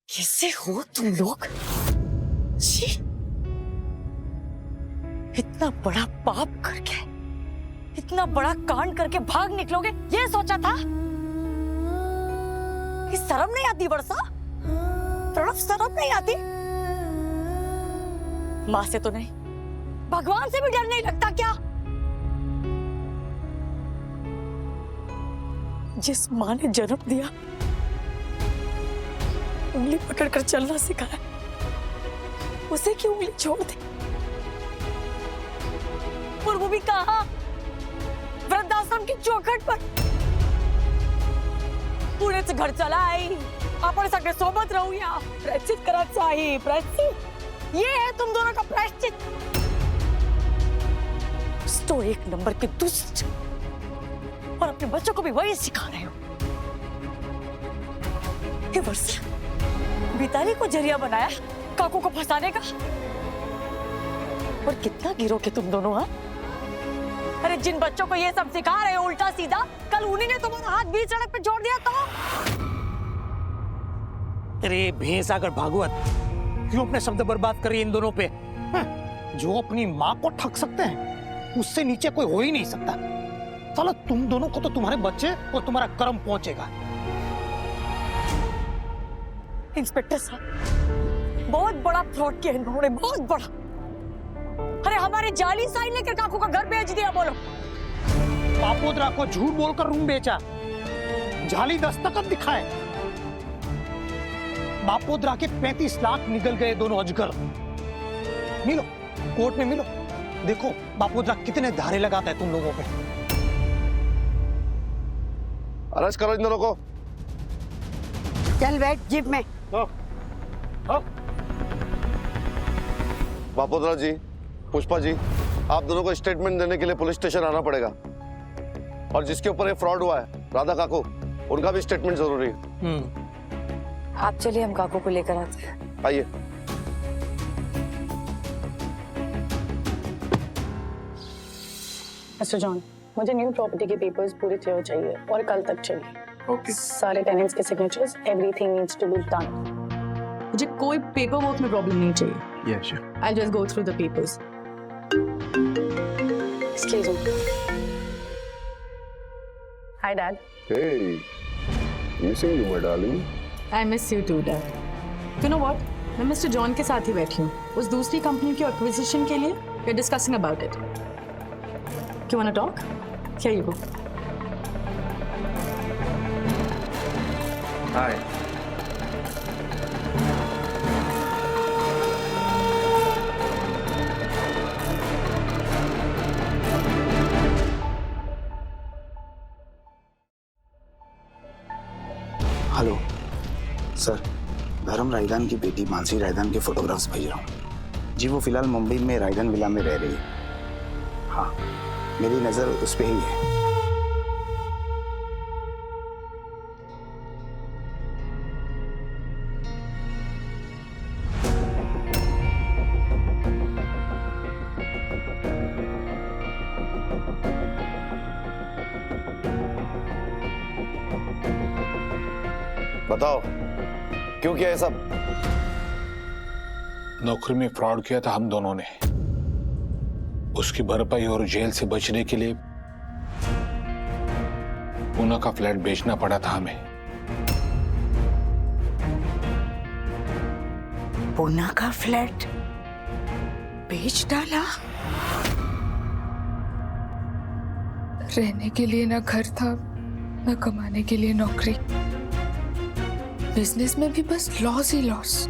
कैसे हो तुम लोग? छी! इतना बड़ा पाप करके, इतना बड़ा कांड करके भाग निकलोगे, ये सोचा था? कि शर्म नहीं आती वर्षा? प्रणव, शर्म नहीं आती? माँ से तो नहीं, भगवान से भी डर नहीं लगता क्या? जिस माँ ने जन्म दिया, उंगली पकड़कर चलना सिखाया, उसे क्यों उंगली छोड़ दी? और वो भी कहाँ? वृद्धाश्रम की चौखट पर। पुणे से घर चला आई, आपण सगळे सोबत राहूया, प्रायश्चित करायचं आहे, प्रायश्चित। ये है तुम दोनों का प्रायश्चित। तो एक नंबर के दुष्ट, और अपने बच्चों को भी वही सिखा रहे हो। ये वर्षा, बितारी को जरिया बनाया काकू को फंसाने का। और कितना गिरोगे तुम दोनों? हाँ, अरे जिन बच्चों को ये सब सिखा रहे हो उल्टा सीधा, कल उन्हीं ने तुम्हारा हाथ बीच सड़क पे जोड़ दिया तो। अरे भैंस आकर भागवत, क्यों अपने शब्द बर्बाद कर रही है इन दोनों पे? जो अपनी माँ को ठग सकते हैं, उससे नीचे कोई हो ही नहीं सकता। साला तुम दोनों को तो तुम्हारे बच्चे और तुम्हारा कर्म पहुंचेगा। इंस्पेक्टर साहब, बहुत बड़ा फ्रॉड किया इन्होंने, बहुत बड़ा। अरे हमारे जाली साइन लेकर काकू का घर बेच दिया। बोलो, पापोदरा को झूठ बोलकर रूम बेचा, जाली दस्तखत दिखाए। बापोदरा के 35 लाख निकल गए दोनों अजगर। मिलो, कोर्ट में मिलो, देखो बापोदरा कितने धारे लगाता है तुम लोगों पे। अरेस्ट करो इन दोनों को। चल बैठ जीप में। बापोदरा जी, पुष्पा जी, आप दोनों को स्टेटमेंट देने के लिए पुलिस स्टेशन आना पड़ेगा। और जिसके ऊपर ये फ्रॉड हुआ है, राधा काकू, उनका भी स्टेटमेंट जरूरी है। आप चलिए, हम काकू को लेकर आते हैं। आइए। मिस्टर जॉन, मुझे न्यू प्रॉपर्टी के पेपर्स पूरे क्लियर चाहिए और कल तक चाहिए। ओके। सारे टेनेंट्स के signatures, everything needs to be done. मुझे कोई पेपर वर्क में प्रॉब्लम नहीं चाहिए। Yeah sure. I'll just go through the papers. Excuse me. Hi, Dad. Hey, missing you, my darling. I miss you too, Dad. You know what? मैं mister John के साथ ही बैठी हूँ। उस दूसरी कंपनी की एक्विजिशन के लिए we're discussing about it. You wanna talk? Here you go. Hi. Hello sir, धर्म रायदान की बेटी मानसी रायदान के फोटोग्राफ्स भेज रहा हूँ जी। वो फिलहाल मुंबई में रायदान विला में रह रही है। हाँ, मेरी नज़र उस पर ही है। बताओ, क्यों किया ये सब? नौकरी में फ्रॉड किया था हम दोनों ने। उसकी भरपाई और जेल से बचने के लिए पूना का फ्लैट बेचना पड़ा था हमें। पूना का फ्लैट बेच डाला? रहने के लिए ना घर था, ना कमाने के लिए नौकरी। बिजनेस में भी बस लॉस ही लॉस।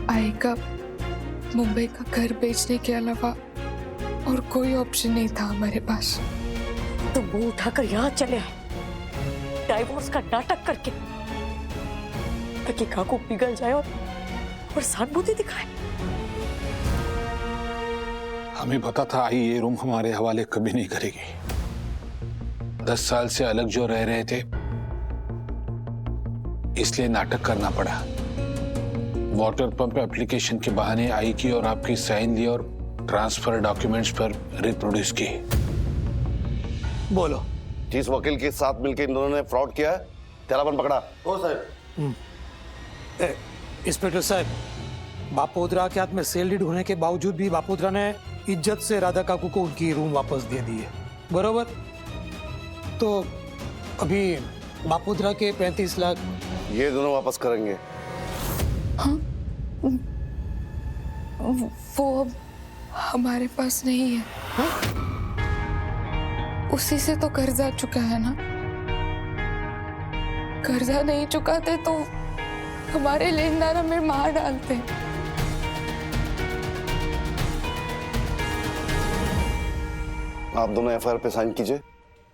आएगा मुंबई का घर बेचने के अलावा और कोई ऑप्शन नहीं था हमारे पास। तुम मुंह उठाकर यहाँ चले आए, डाइवोर्स का नाटक करके, ताकि काकू पिघल जाए और सहानुभूति दिखाए। हमें पता था आई ये रूम हमारे हवाले कभी नहीं करेगी। 10 साल से अलग जो रह रहे थे, इसलिए नाटक करना पड़ा। वाटर पंप एप्लीकेशन के बहाने आई की और आपकी साइन ली और ट्रांसफर डॉक्यूमेंट्स पर रिप्रोड्यूस की। बोलो, जिस वकील के साथ मिलकर इन दोनों ने फ्रॉड किया है, त्यालापन पकड़ा। ओ सर। इंस्पेक्टर साहब, बापोद्रा के हाथ में सेल डीड होने के बावजूद भी बापोद्रा ने इज्जत से राधा काकू को उनकी रूम वापस दे दी है, बरोबर? तो अभी बापोद्रा के 35 लाख ये दोनों वापस करेंगे। वो अब हमारे पास नहीं है। उसी से तो कर्जा चुका है ना। कर्जा नहीं चुकाते तो हमारे लेनदार हमें मार डालते। आप दोनों एफआईआर पे साइन कीजिए,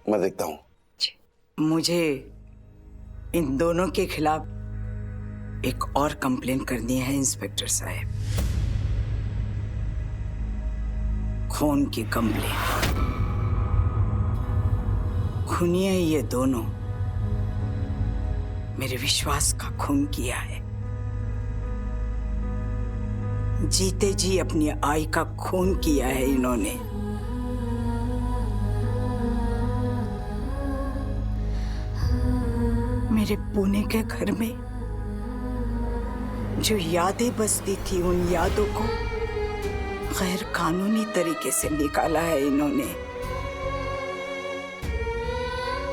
मैं देखता हूँ। मुझे इन दोनों के खिलाफ एक और कंप्लेन करनी है इंस्पेक्टर साहब। खून की कंप्लेन। खूनी है ये दोनों। मेरे विश्वास का खून किया है। जीते जी अपनी आई का खून किया है इन्होंने। मेरे पुणे के घर में जो यादें बसती थी, उन यादों को गैर कानूनी तरीके से निकाला है इन्होंने।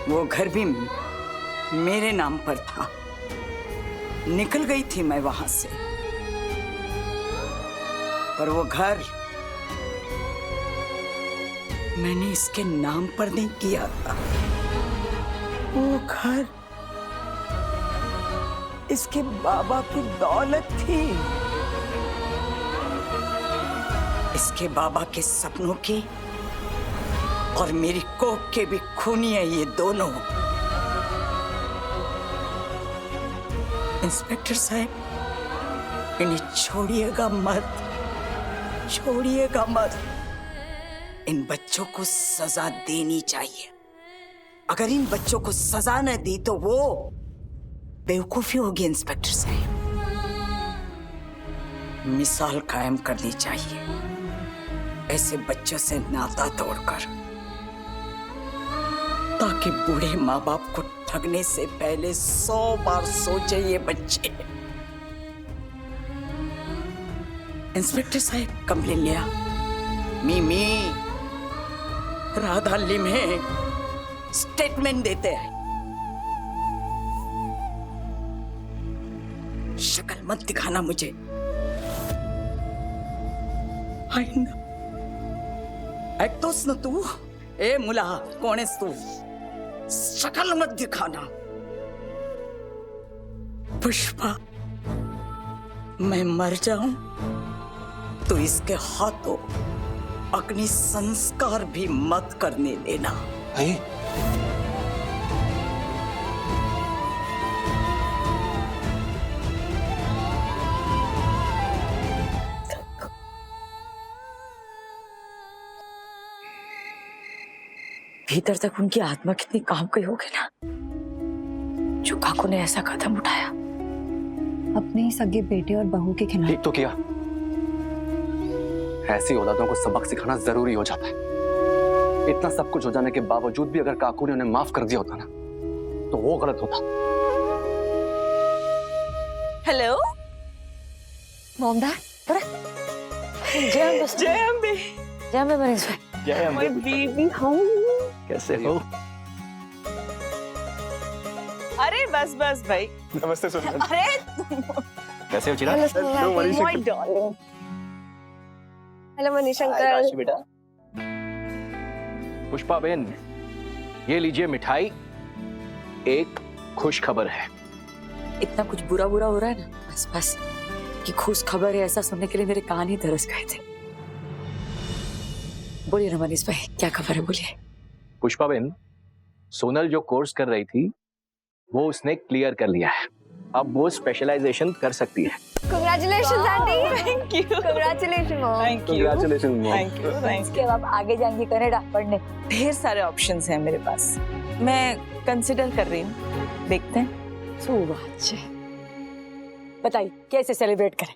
वो घर भी मेरे नाम पर था। निकल गई थी मैं वहां से, पर वो घर मैंने इसके नाम पर नहीं किया था। वो घर इसके बाबा की दौलत थी। इसके बाबा के सपनों की और मेरी कोख के भी खूनी है ये दोनों। इंस्पेक्टर साहब, इन्हें छोड़िएगा मत, छोड़िएगा मत। इन बच्चों को सजा देनी चाहिए। अगर इन बच्चों को सजा न दी तो वो बेवकूफी होगी इंस्पेक्टर साहब। मिसाल कायम करनी चाहिए ऐसे बच्चों से नाता तोड़कर, ताकि बूढ़े माँ बाप को ठगने से पहले 100 बार सोचे ये बच्चे। इंस्पेक्टर साहब, कंप्लेन लिया। मिमी, राधा लिम्हे स्टेटमेंट देते हैं। शक्ल मत दिखाना मुझे। ऐकतोस ना तू? ए मुला, कौन है तू? शक्ल मत दिखाना। पुष्पा, मैं मर जाऊं तो इसके हाथों अग्नि संस्कार भी मत करने देना। आई? भीतर तक उनकी आत्मा कितनी काम गई होगी ना, जो काकू ने ऐसा कदम उठाया। अपने ही सगे बेटे और बहू के खिलाफ। ठीक तो किया। ऐसी औलादों को सबक सिखाना जरूरी हो जाता है। इतना सब कुछ हो जाने के बावजूद भी अगर काकू ने उन्हें माफ कर दिया होता ना, तो वो गलत होता। हेलो मॉम डैड, जय अम्बे, जय अम्बे, जय अम्बे मनीष भाई। जय अम्बे बेबी, हाउ कैसे हो? अरे बस बस भाई। नमस्ते सुनील। अरे कैसे हो चिराग? Hello Manish uncle. बेटा। पुष्पा बेन, ये लीजिए मिठाई। एक खुश खबर है। इतना कुछ बुरा बुरा हो रहा है ना, बस बस कि खुश खबर है ऐसा सुनने के लिए मेरे कान ही तरस गए थे। बोलिए ना मनीष भाई, क्या खबर है, बोलिए। पुष्पा बेन, सोनल जो कोर्स कर रही थी वो उसने क्लियर कर लिया है। अब वो स्पेशलाइजेशन कर सकती है। Congratulations aunty. Thank you. Congratulations mom. Thank you. Congratulations mom. Thank you. Thank इसके बाद आगे जाएंगे कनाडा पढ़ने। you. ढेर सारे ऑप्शंस हैं मेरे पास। मैं कंसिडर कर रही हूँ, देखते हैं। सुबह बताइए कैसे सेलिब्रेट करें?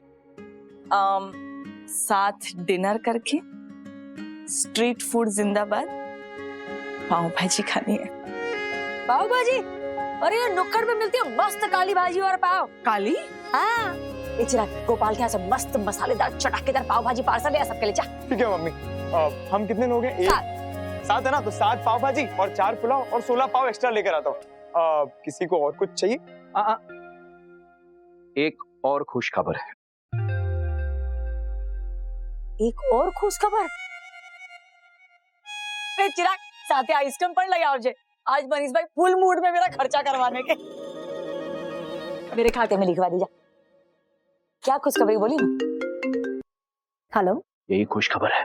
साथ डिनर करके, स्ट्रीट फूड जिंदाबाद, पाव भाजी खानी है। पाव भाजी? अरे ये नुक्कड़ में मिलती है मस्त काली भाजी और पाव। काली? हाँ, ये चिराग गोपाल के यहाँ से मस्त मसालेदार चटाकेदार पाव भाजी पार्सल है सबके लिए। जा। ठीक है मम्मी। हम कितने लोग हैं? 7 है ना, तो 7 पाव भाजी और 4 पुलाव और 16 पाव एक्स्ट्रा लेकर आता हूँ। किसी को और कुछ चाहिए? एक और खुश खबर है। एक और खुश खबर? चिराग साथ आइसक्रीम पर लगा मुझे। आज मनीष भाई फुल मूड में मेरा खर्चा करवाने के। मेरे खाते में लिखवा दीजिए। क्या खुशखबरी बोली ना? हेलो, यही खुश खबर है।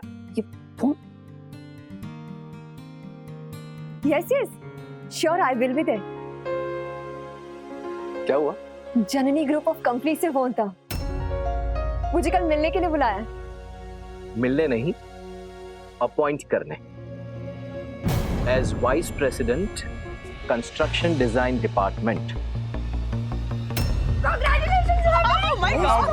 Yes yes sure I will be there. क्या हुआ? जननी ग्रुप ऑफ कंपनी से फोन था, मुझे कल मिलने के लिए बुलाया। मिलने नहीं, अपॉइंट करने। As vice president construction design department. Oh my God!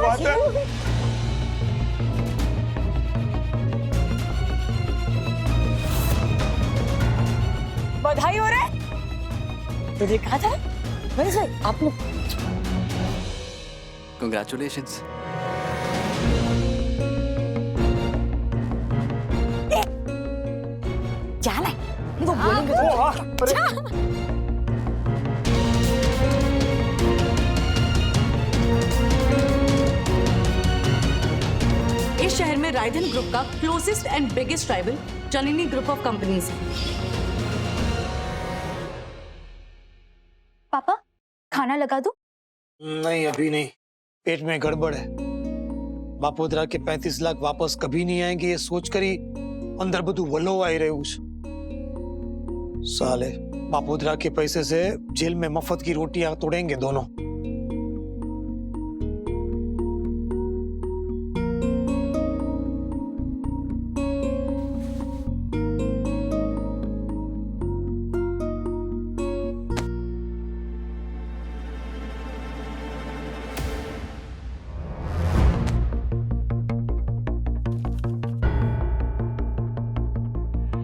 बधाई हो रहा है। तुझे कहा था मनीष भाई आपने। Congratulations. जाना है, वो बोलेंगे तो। इस शहर में रायधन ग्रुप का closest and biggest rival Janani group of companies है। पापा खाना लगा दूं? नहीं अभी नहीं, पेट में गड़बड़ है। बापोद्रा के 35 लाख वापस कभी नहीं आएंगे ये सोचकर ही अंदर बधु वलो आई रहे। साले बापोद्रा के पैसे से जेल में मफत की रोटियां तोड़ेंगे दोनों।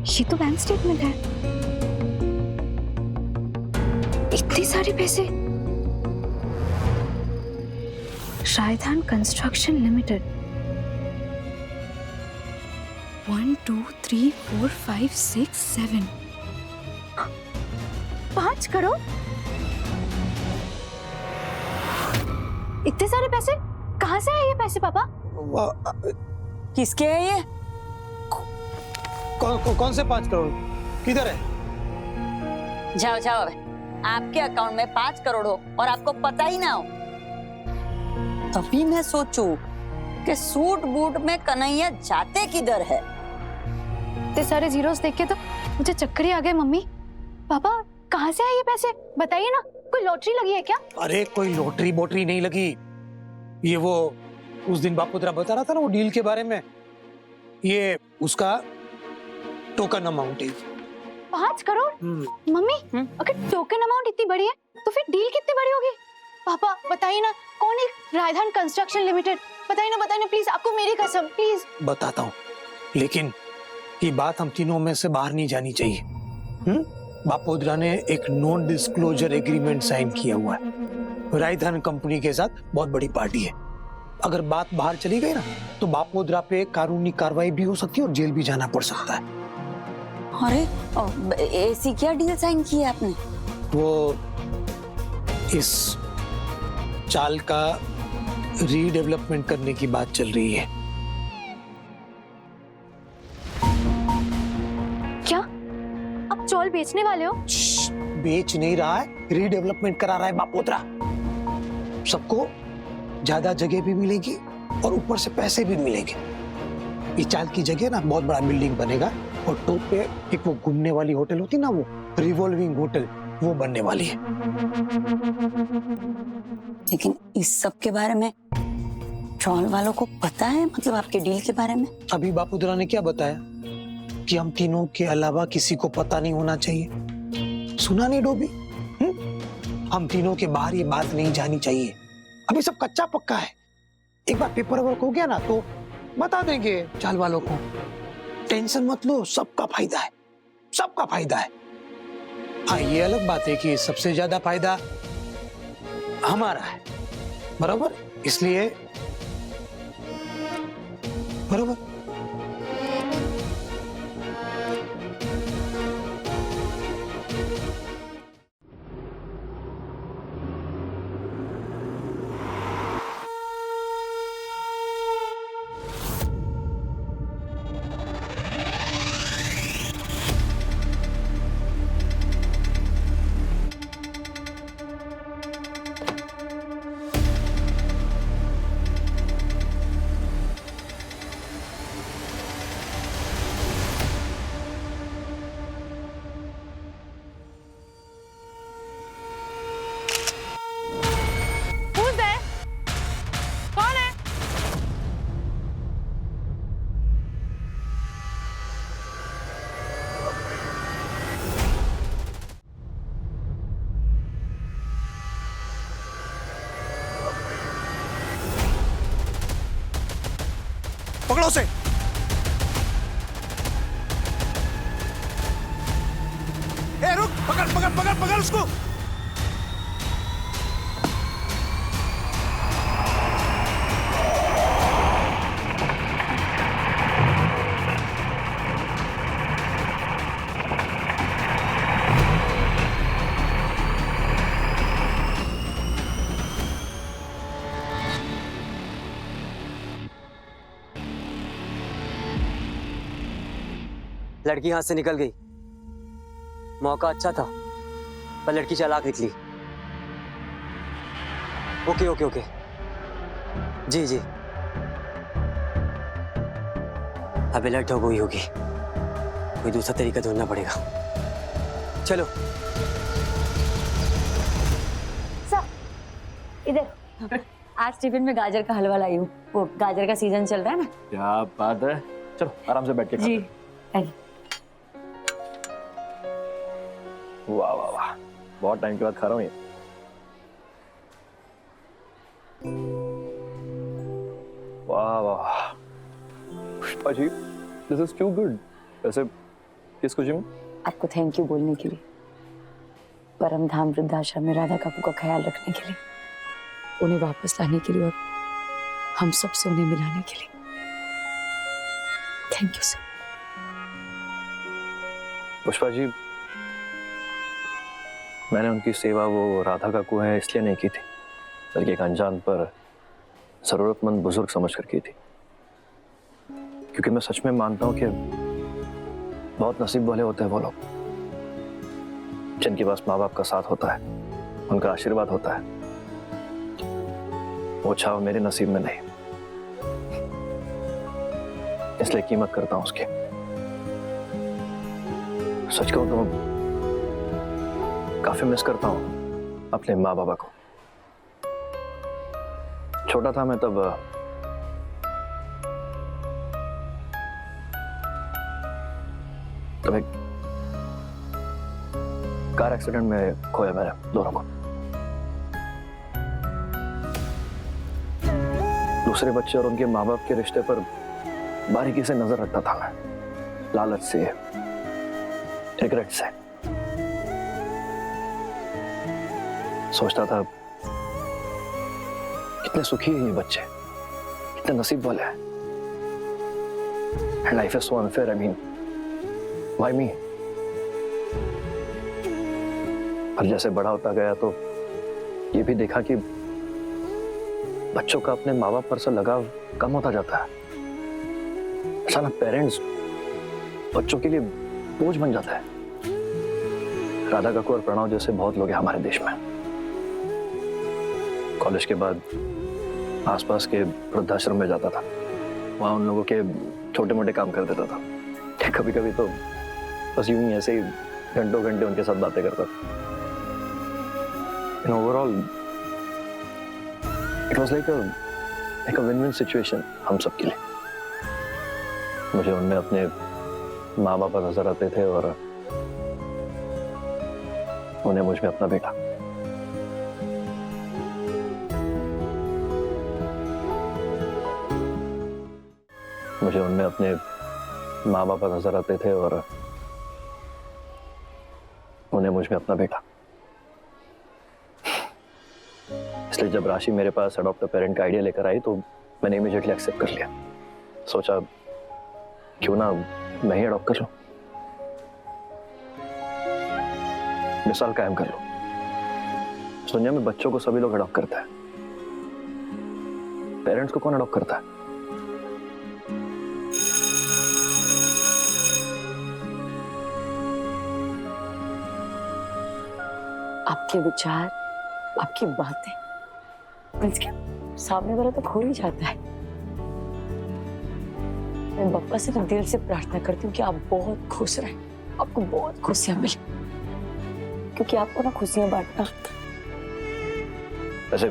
ये तो बैंक स्टेटमेंट है। इतने सारे पैसे। रायधान कंस्ट्रक्शन लिमिटेड। 1 2 3 4 5 6 7 5 करोड़। इतने सारे पैसे कहाँ से आए ये पैसे पापा? किसके है ये? कौन से 5 करोड़? किधर है? जाओ जाओ, आपके अकाउंट में 5 करोड़ हो और आपको पता ही ना हो। तभी मैं सोचूं कि सूट बूट में कन्हैया जाते किधर है। इतने सारे जीरोस देख के तो मुझे चक्कर ही आ गए। मम्मी पापा कहाँ से आए ये पैसे बताइए ना, कोई लॉटरी लगी है क्या? अरे कोई लॉटरी बोटरी नहीं लगी। ये वो उस दिन बापोद्रा बता रहा था ना वो डील के बारे में, ये उसका टोकन अमाउंट है। 5 करोड़? मम्मी अगर टोकन अमाउंट इतनी बड़ी है तो फिर डील कितनी बड़ी होगी? पापा बताइए ना, कौन है रायधान कंस्ट्रक्शन लिमिटेड? बताइए ना प्लीज, आपको मेरी कसम प्लीज। बताता हूँ, लेकिन ये बात हम तीनों में से बाहर नहीं जानी चाहिए। बापोद्रा ने एक नॉन डिस्क्लोजर एग्रीमेंट साइन किया हुआ है रायधान कंपनी के साथ। बहुत बड़ी पार्टी है, अगर बात बाहर चली गई ना तो बापोद्रा पे कानूनी कार्रवाई भी हो सकती है और जेल भी जाना पड़ सकता है। अरे ऐसी क्या डील साइन की है आपने? वो इस चाल का रीडेवलपमेंट करने की बात चल रही है। क्या आप चौल बेचने वाले हो? बेच नहीं रहा है, रीडेवलपमेंट करा रहा है बापोद्रा। सबको ज्यादा जगह भी मिलेगी और ऊपर से पैसे भी मिलेंगे। ये चाल की जगह ना बहुत बड़ा बिल्डिंग बनेगा और टॉप पे एक वो घूमने वाली होटल होती ना, वो रिवॉल्विंग होटल, वो बनने वाली है। लेकिन इस सब के बारे में ट्रॉल वालों को पता है, मतलब आपके डील के बारे में? अभी बापोद्रा ने क्या बताया कि हम तीनों के अलावा किसी को पता नहीं होना चाहिए। सुना नहीं डोबी? हम तीनों के बाहर ये बात नहीं जानी चाहिए। अभी सब कच्चा पक्का है, एक बार पेपर वर्क हो गया ना तो बता देंगे चाल वालों को। टेंशन मत लो, सबका फायदा है, सबका फायदा है। हाँ, ये अलग बात है कि सबसे ज्यादा फायदा हमारा है, बराबर, इसलिए बराबर। पकड़ो उसे। ए रुक, पकड़ पकड़ पकड़ पकड़ उसको। लड़की हाथ से निकल गई। मौका अच्छा था पर लड़की चालाक निकली। ओके ओके ओके, जी जी, अब अलर्ट हो गई होगी, कोई दूसरा तरीका ढूंढना पड़ेगा। चलो इधर, आज टिफिन में गाजर का हलवा लाई हूँ, वो गाजर का सीजन चल रहा है ना। क्या बात है, चलो आराम से बैठ के जी। वाह वाह वाह, बहुत टाइम के बाद खा रहा हूँ ये। वाह वाह Pushpa ji, this is to good. वैसे किस खुशी में? आपको थैंक यू बोलने के लिए, परम धाम वृद्धाश्रम में राधा काकू का ख्याल रखने के लिए, उन्हें वापस लाने के लिए और हम सब से उन्हें मिलाने के लिए। Thank you sir. Pushpa ji, मैंने उनकी सेवा वो राधा काकू है इसलिए नहीं की थी, बल्कि एक अनजान पर जरूरतमंद बुजुर्ग समझ कर की थी। क्योंकि मैं सच में मानता हूं कि बहुत नसीब वाले होते हैं वो लोग जिनके पास माँ बाप का साथ होता है, उनका आशीर्वाद होता है। वो छाव मेरे नसीब में नहीं, इसलिए कीमत करता हूं उसकी। सच कहूं तो काफी मिस करता हूं अपने माँ बाबा को। छोटा था मैं तब एक कार एक्सीडेंट में खोया मैंने दोनों को। दूसरे बच्चे और उनके माँ बाप के रिश्ते पर बारीकी से नजर रखता था मैं, लालच से, रिग्रेट से। सोचता था कितने सुखी हैं ये बच्चे, कितने नसीब वाले हैं। And life is so unfair, I mean, why me? पर जैसे बड़ा होता गया तो ये भी देखा कि बच्चों का अपने माँ बाप पर से लगाव कम होता जाता है। अचानक पेरेंट्स बच्चों के लिए बोझ बन जाता है। राधा काकू और प्रणव जैसे बहुत लोग हैं हमारे देश में। कॉलेज के बाद आसपास के वृद्धाश्रम में जाता था, वहां उन लोगों के छोटे मोटे काम कर देता था। कभी कभी तो बस यूं ही ऐसे ही घंटों घंटे उनके साथ बातें करता था। Overall it was like a win win situation हम सब के लिए। मुझे उनमें अपने माँ बाप नजर आते थे और उन्हें मुझ में अपना बेटा। मुझे उनमें अपने माँ बाप नजर आते थे और उन्हें मुझ में अपना बेटा। इसलिए जब राशि मेरे पास अडॉप्ट अ पेरेंट का आइडिया लेकर आई तो मैंने इमीडिएटली एक्सेप्ट कर लिया। सोचा क्यों ना मैं ही अडॉप्ट कर लूं, मिसाल कायम कर लूं। इस दुनिया में बच्चों को सभी लोग अडॉप्ट करते हैं, पेरेंट्स को कौन अडॉप्ट करता है? आपके विचार, आपकी बातें, इसके सामने वाला तो खो ही जाता है। मैं बप्पा से दिल से प्रार्थना करती हूँ कि आप बहुत खुश रहें, आपको बहुत खुशियां मिले, क्योंकि आपको ना खुशियां बांटना। वैसे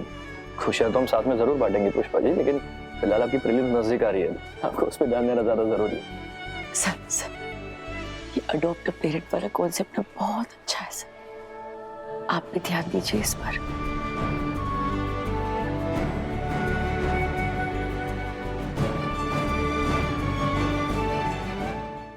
खुशियां तो हम साथ में जरूर बांटेंगे पुष्पा जी, लेकिन फिलहाल आपकी प्रीलिम्स नजदीक आ रही है, आपको उस पर ध्यान देना ज्यादा जरूरी है। सर ये अडॉप्ट पेरेंट वाला कॉन्सेप्ट ना बहुत अच्छा है सर, आप भी ध्यान दीजिए इस पर।